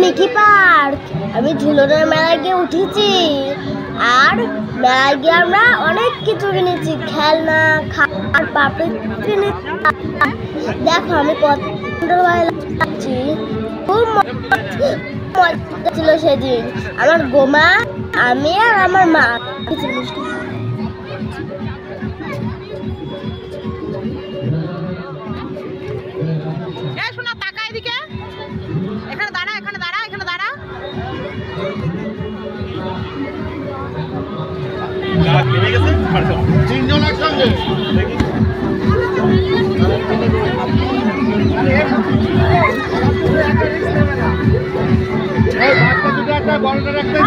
Mickey park. আমি ঝুলনের মেলায় গিয়ে উঠেছি, আর মেলায় গিয়ে আমরা অনেক কিছু কিনেছি, খেলনা, খাবার, পাপড়ি কিনেছি। দেখো আমি কত সুন্দর লাগছি, খুব মজা ছিল সেদিন। আমার গোমা, আমি আর আমার মা। শোনা টাকা এদিকে, এখানে দাঁড়া, এখানে দাঁড়া, এখানে দাঁড়া। তিনজন একসঙ্গে বড়টা রাখতে